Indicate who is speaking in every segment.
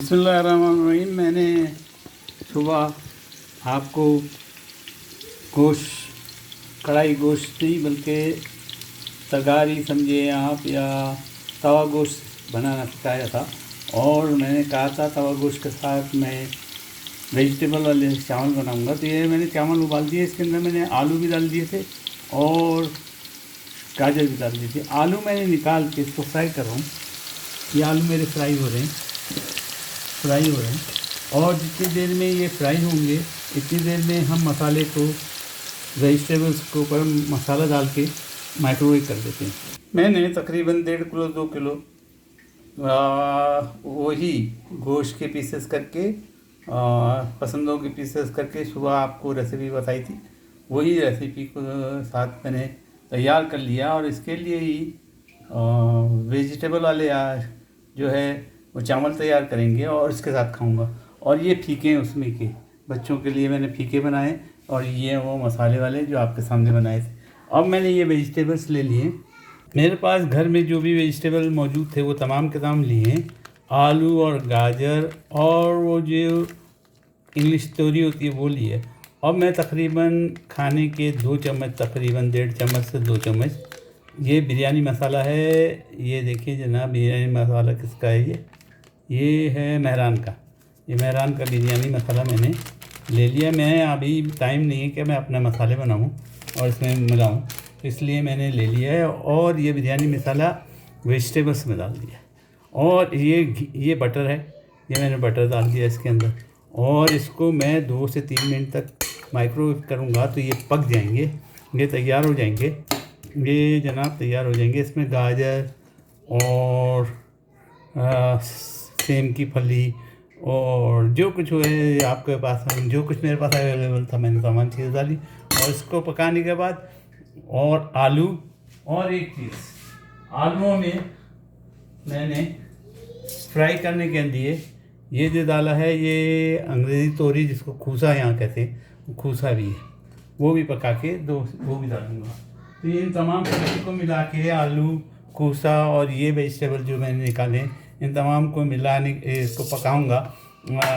Speaker 1: बिस्मिल्लाहिर्रहमानिर्रहीम। मैंने सुबह आपको गोश्त, कढ़ाई गोश्त नहीं बल्कि तगारी समझिए आप, या तवा गोश्त बनाना सिखाया था। और मैंने कहा था तवा गोश्त के साथ मैं वेजिटेबल वाले चावल बनाऊंगा। तो ये मैंने चावल उबाल दिए, इसके अंदर मैंने आलू भी डाल दिए थे और गाजर भी डाल दिए थे। आलू मैंने निकाल के इसको फ्राई कर रहा हूँ। ये आलू मेरे फ्राई हो रहे हैं और जितनी देर में ये फ्राई होंगे इतनी देर में हम मसाले को, वेजिटेबल्स के ऊपर मसाला डाल के माइक्रोवेव कर देते हैं। मैंने तकरीबन 1.5 किलो 2 किलो वही गोश्त के पीसेस करके, पसंदों के पीसेस करके सुबह आपको रेसिपी बताई थी, वही रेसिपी को साथ मैंने तैयार कर लिया। और इसके लिए ही वेजिटेबल वाले जो है वो चावल तैयार करेंगे और इसके साथ खाऊंगा। और ये फीके हैं उसमें के, बच्चों के लिए मैंने फीके बनाए और ये वो मसाले वाले जो आपके सामने बनाए थे। अब मैंने ये वेजिटेबल्स ले लिए। मेरे पास घर में जो भी वेजिटेबल मौजूद थे वो तमाम के तमाम लिए, आलू और गाजर और वो जो इंग्लिश तोरी होती है वो लिए। अब मैं तकरीबन खाने के 2 चम्मच, तकरीबन 1.5 चम्मच से 2 चम्मच ये बिरयानी मसाला है। ये देखिए जनाब, बिरयानी मसाला किसका है? ये है मेहरान का। ये मेहरान का बिरयानी मसाला मैंने ले लिया। मैं अभी टाइम नहीं है कि मैं अपने मसाले बनाऊं और इसमें मिलाऊं, तो इसलिए मैंने ले लिया है। और ये बिरयानी मसाला वेजिटेबल्स में डाल दिया। और ये बटर है, ये मैंने बटर डाल दिया इसके अंदर। और इसको मैं 2 से 3 मिनट तक माइक्रोवेव करूँगा तो ये पक जाएंगे, ये तैयार हो जाएंगे। ये जनाब तैयार हो जाएंगे। इसमें गाजर और सेम की फली और जो कुछ है आपके पास, जो कुछ मेरे पास अवेलेबल था मैंने तमाम चीज़ें डाली। और इसको पकाने के बाद और आलू, और एक चीज़ आलूओं में मैंने फ्राई करने के लिए ये जो डाला है, ये अंग्रेज़ी तोरी जिसको खूसा यहाँ कहते हैं, खूसा भी है, वो भी पका के वो भी डालूँगा। तो इन तमाम सब्ज़ी को मिला के, आलू, खूसा और ये वेजिटेबल जो मैंने निकाले, इन तमाम को मिलाने, इसको पकाऊंगा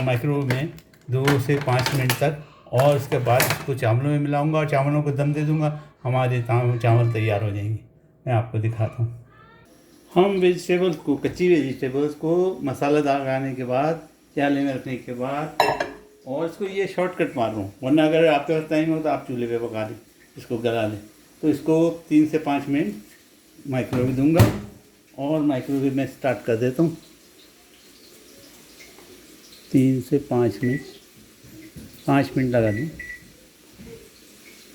Speaker 1: माइक्रोवेव में 2 से 5 मिनट तक। और उसके बाद इसको चावलों में मिलाऊंगा और चावलों को दम दे दूंगा। हमारे चावल तैयार हो जाएंगे। मैं आपको दिखाता हूँ। हम वेजिटेबल्स को, कच्ची वेजिटेबल्स को मसाला लगाने के बाद, प्याले में रखने के बाद, और इसको ये शॉर्टकट मार रहा हूँ, वरना अगर आपके पास टाइम हो तो आप चूल्हे पे पका लें, इसको गला लें। तो इसको 3 से 5 मिनट माइक्रोवेव दूंगा और माइक्रोवेव में स्टार्ट कर देता हूँ। 3 से 5 मिनट, 5 मिनट लगा दूँ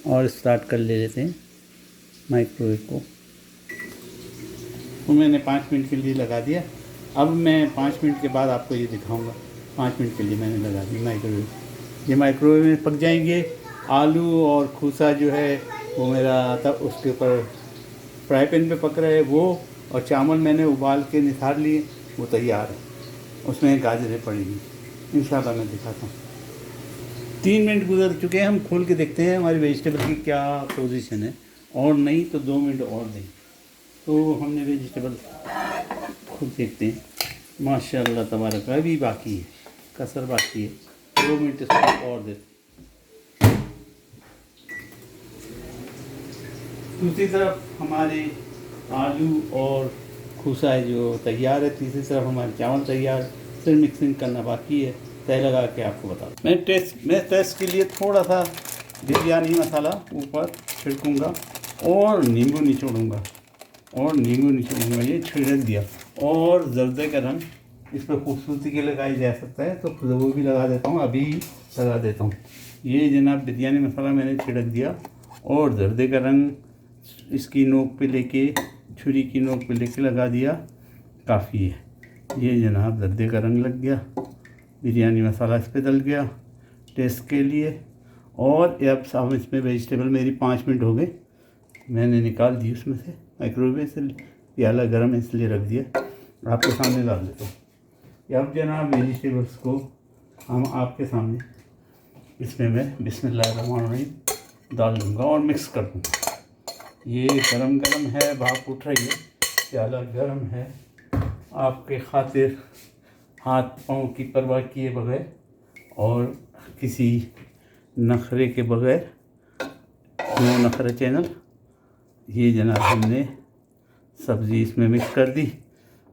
Speaker 1: और स्टार्ट कर लेते हैं माइक्रोवेव को। तो मैंने 5 मिनट के लिए लगा दिया। अब मैं 5 मिनट के बाद आपको ये दिखाऊंगा। 5 मिनट के लिए मैंने लगा दी माइक्रोवेव। ये माइक्रोवेव में पक जाएंगे। आलू और खूसा जो है वो मेरा तब उसके ऊपर फ्राई पैन पे पक रहा है वो, और चावल मैंने उबाल के निथार लिए, वो तैयार है। उसमें गाजरें पड़ेंगी, इंशाल्लाह मैं दिखाता हूँ। 3 मिनट गुजर चुके हैं। हम खोल के देखते हैं हमारी वेजिटेबल की क्या पोजीशन है, और नहीं तो 2 मिनट और दें। तो हमने वेजिटेबल खुद देखते हैं। माशाल्लाह तबारक, अभी बाकी है, कसर बाकी है। 2 मिनट इसको और देते। दूसरी तरफ हमारे आलू और खूसा है जो तैयार है। तीसरी तरफ हमारे चावल तैयार, फिर मिक्सिंग करना बाकी है। तय लगा के आपको बता दूँ। मैं टेस्ट के लिए थोड़ा सा बिरयानी मसाला ऊपर छिड़कूँगा और नींबू निचोड़ूँगा, ये छिड़क दिया। और जर्दे का रंग इस पर खूबसूरती के लगाया जा सकता है, तो वो भी लगा देता हूँ, अभी लगा देता हूँ। ये जनाब बिरयानी मसाला मैंने छिड़क दिया और जर्दे का रंग इसकी नोक पे लेके, छुरी की नोक पे लेके लगा दिया, काफ़ी है। ये जनाब जर्दे का रंग लग गया, बिरयानी मसाला इस पर डल गया टेस्ट के लिए। और अब साहब इसमें वेजिटेबल मेरी 5 मिनट हो गए, मैंने निकाल दी उसमें से माइक्रोवेव से। प्याला गर्म है इसलिए रख दिया, आपके सामने डाल देता हूँ। अब जनाब वेजिटेबल्स को हम आपके सामने इसमें मैं बिस्मिल्लाहिर्रहमानिर्रहीम डाल दूँगा और मिक्स कर दूँगा। ये गरम गरम है, भाप उठ रही है, प्याला गरम है। आपके खातिर हाथ पाँव की परवाह किए बगैर और किसी नखरे के बगैर, नो नखरे चैनल, ये जनाब हमने सब्ज़ी इसमें मिक्स कर दी।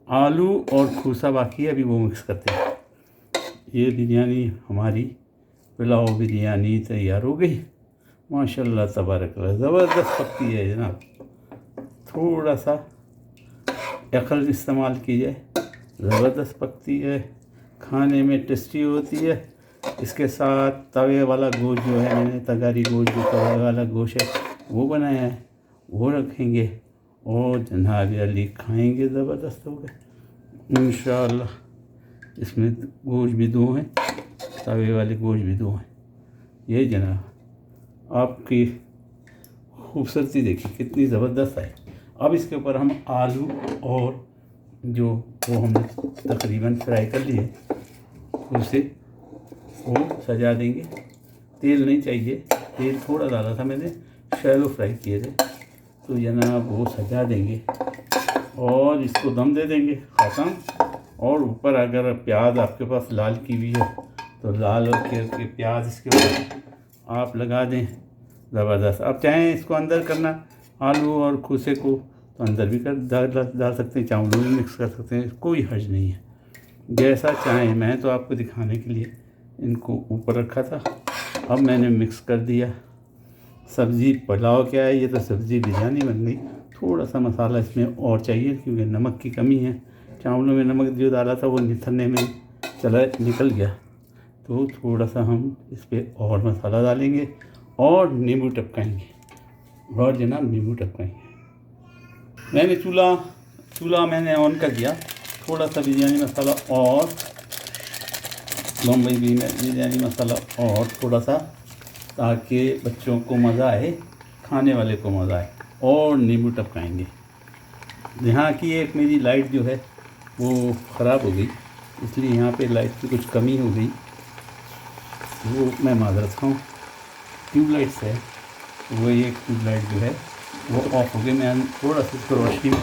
Speaker 1: आलू और खूसा बाकी है, अभी वो मिक्स करते हैं। ये बिरयानी हमारी पुलाव बिरयानी तैयार हो गई। माशाल्लाह तबारकल्लाह, ज़बरदस्त पकती है जनाब। थोड़ा सा अकल इस्तेमाल की जाए, ज़बरदस्त पकती है, खाने में टेस्टी होती है। इसके साथ तवे वाला गोश्त जो है, मैंने तगारी गोश्त जो तवे वाला गोश्त है वो बनाया है, वो रखेंगे और जनाब अली खाएंगे। ज़बरदस्त हो गए इंशाअल्लाह। इसमें गोश्त भी दो हैं, तवे वाले गोश्त भी दो हैं। ये जनाब आपकी खूबसूरती देखिए कितनी ज़बरदस्त है। अब इसके ऊपर हम आलू और जो वो हमने तकरीबन फ्राई कर लिए उसे वो सजा देंगे। तेल नहीं चाहिए, तेल थोड़ा डाला था मैंने, शैलो फ्राई किए थे, तो जनाब वो सजा देंगे और इसको दम दे देंगे ख़त्म। और ऊपर अगर प्याज आपके पास लाल की हुई है तो लाल के प्याज इसके ऊपर आप लगा दें। ज़बरदस्त। अब चाहें इसको अंदर करना आलू और खूसे को तो अंदर भी कर डाल सकते हैं, चावलों में मिक्स कर सकते हैं, कोई हर्ज नहीं है, जैसा चाहें। मैं तो आपको दिखाने के लिए इनको ऊपर रखा था, अब मैंने मिक्स कर दिया। सब्ज़ी पुलाव क्या है, ये तो सब्ज़ी बिरयानी बन गई। थोड़ा सा मसाला इसमें और चाहिए क्योंकि नमक की कमी है। चावलों में नमक जो डाला था वो निथरने में निकल गया, तो थोड़ा सा हम इस पर और मसाला डालेंगे और नींबू टपकाएंगे और जनाब नींबू टपकाएंगे। मैंने चूल्हा मैंने ऑन कर दिया। थोड़ा सा बिरयानी मसाला और बम्बई बिरयानी मसाला और थोड़ा सा, ताकि बच्चों को मज़ा आए, खाने वाले को मज़ा आए, और नींबू टपकाएंगे। यहाँ की एक मेरी लाइट जो है वो ख़राब हो गई, इसलिए यहाँ पे लाइट की कुछ कमी हो गई, वो मैं माज़रत खाऊँ। ट्यूबलाइट से है, वो एक ट्यूबलाइट जो है वो ऑफ हो गई। मैं थोड़ा सा इसको रोशनी में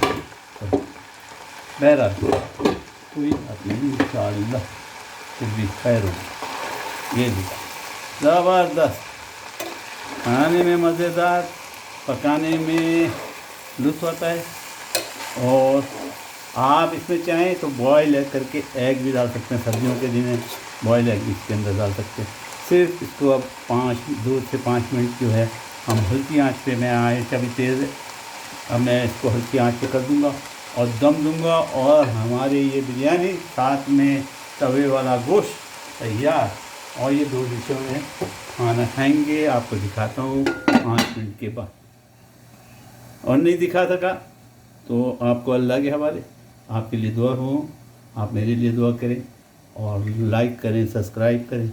Speaker 1: बहरहाल कोई बात नहीं, इंशाअल्लाह फिर भी खैर होगी। ये देखिए ज़बरदस्त, खाने में मज़ेदार, पकाने में लुत्फ़ आता है। और आप इसमें चाहें तो बॉयल एग करके एग भी डाल सकते हैं, सर्दियों के दिन में बॉयल एग भी इसके अंदर डाल सकते हैं। सिर्फ इसको अब 2 से 5 मिनट जो है हम हल्की आंच पे, मैं आंच अभी तेज़ है, अब मैं इसको हल्की आंच पे कर दूंगा और दम दूंगा, और हमारे ये बिरयानी साथ में तवे वाला गोश्त तैयार। और ये 2 डिशों में खाना खाएंगे। आपको दिखाता हूँ 5 मिनट के बाद, और नहीं दिखा सका तो आपको अल्लाह के हवाले। आपके लिए दुआ हो, आप मेरे लिए दुआ करें और लाइक करें, सब्सक्राइब करें।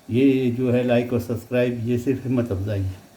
Speaker 1: ये जो है लाइक और सब्सक्राइब, ये सिर्फ हिम्मत अफजाई है।